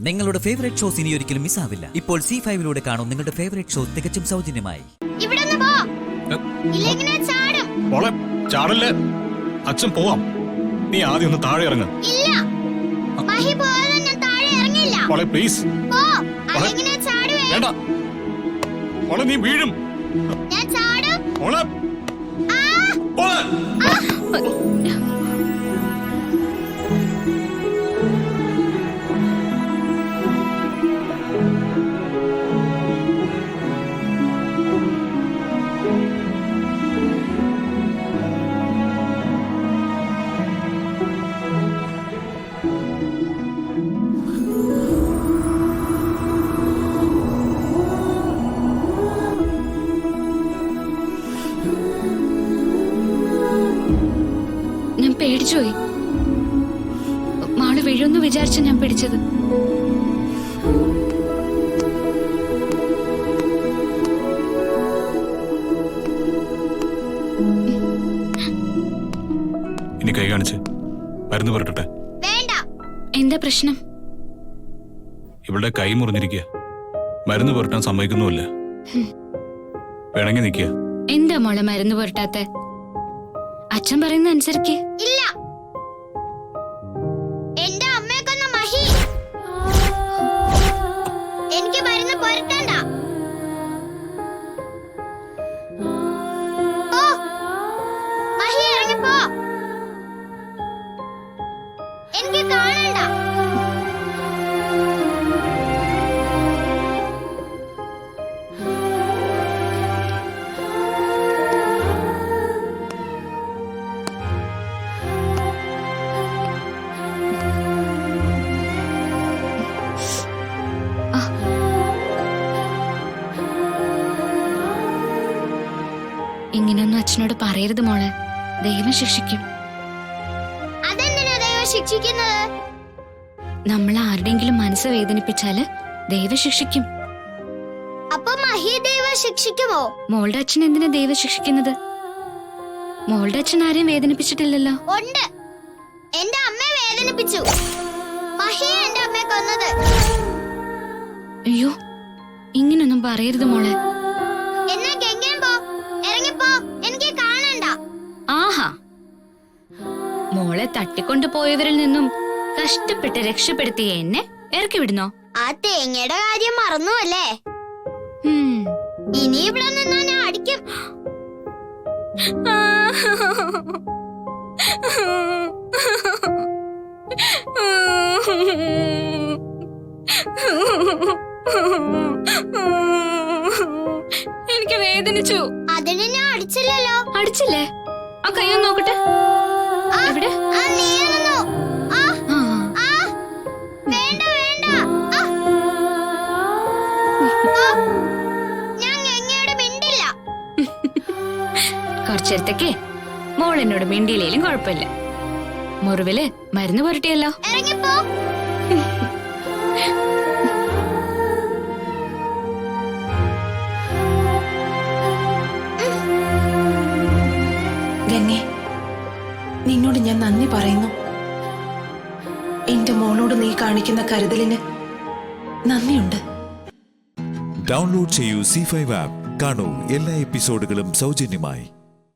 നിങ്ങളുടെ favourite shows ഇനി ഒരിക്കലും മിസ്സാവില്ല. ഇപ്പോൾ C5-ലൂടെ കാണും നിങ്ങളുടെ ഫേവറേറ്റ് ഷോ തികച്ചും സൗജന്യമായി. അച്ഛൻ പോവാം. നീ ആദ്യം ഒന്ന് താഴെ ഇറങ്ങ. പ്ലീസ് വേണ്ട. നീ വീഴും. ഞാൻ പേടിച്ചുപോയി. മാള് വീഴുമെന്ന് വിചാരിച്ച ഞാൻ പിടിച്ചത്. ഇനി കൈ കാണിച്ച് മരുന്ന് പുരട്ടെ. എന്താ പ്രശ്നം? ഇവിടെ കൈ മുറിഞ്ഞിരിക്കുക. മരുന്ന് പുരട്ടാൻ സമ്മതിക്കുന്നുമില്ല. പിണങ്ങി നിൽക്കുക. എന്താ മോളെ മരുന്ന് പുരട്ടാത്തെ? അച്ഛൻ പറയുന്ന അനുസരിക്ക്. ഇല്ല, എന്റെ അമ്മയെ കൊന്ന മഹി. എനിക്ക് മരുന്ന് പുരട്ടണ്ട. മഹി ഇറങ്ങിപ്പോ. എനിക്ക് കാണണ്ട. ഇങ്ങനെയൊന്നും അച്ഛനോട് പറയരുത് മോളെ. ദൈവം ശിക്ഷിക്കും. അതെന്തിനാ ദൈവം ശിക്ഷിക്കുന്നത്? നമ്മൾ ആരുടെയെങ്കിലും മനസ്സ് വേദനിപ്പിച്ചാല് ദൈവം ശിക്ഷിക്കും. അപ്പൊ മഹി ദൈവം ശിക്ഷിക്കുമോ? മോളുടെ അച്ഛൻ എന്തിനാ ദൈവം ശിക്ഷിക്കുന്നത്? മോളുടെ അച്ഛൻ ആരെയും വേദനിപ്പിച്ചിട്ടില്ലല്ലോ. ഉണ്ട്, എന്റെ അമ്മയെ വേദനിപ്പിച്ചു. മഹി എന്റെ അമ്മയെ കൊന്നത്. അയ്യോ, ഇങ്ങനൊന്നും പറയരുത് മോളെ. ആഹാ, മോളെ തട്ടിക്കൊണ്ടു പോയവരിൽ നിന്നും കഷ്ടപ്പെട്ട് രക്ഷപ്പെടുത്തിയ എന്നെ ഇറക്കി വിടുന്നോ? ആ തേങ്ങയുടെ കാര്യം മറന്നു അല്ലേ? ഇനി ഇവിടെ നിന്നാ ഞാൻ അടിക്കും. എനിക്ക് വേദനിച്ചു. അതിന് ഞാൻ അടിച്ചില്ലല്ലോ. അടിച്ചില്ലേ? ആ കയ്യൊന്ന് നോക്കട്ടെ. എവിടെ? വേണ്ട വേണ്ട. ഞാൻ ഗംഗയോട് മിണ്ടില്ല. കുറച്ചേരത്തേക്ക് മോൾ എന്നോട് മിണ്ടിയില്ലേലും കുഴപ്പമില്ല. മുറിവില് മരുന്ന് പുരട്ടിയല്ലോ. ഇറങ്ങിപ്പോ. ഗംഗേ, നിന്നോട് ഞാൻ നന്ദി പറയുന്നു. എന്റെ മോളോട് നീ കാണിക്കുന്ന കരുതലിന് നന്ദിയുണ്ട്. ഡൗൺലോഡ് ചെയ്യൂ C5 ആപ്പ്. കാണൂ എല്ലാ എപ്പിസോഡുകളും സൗജന്യമായി.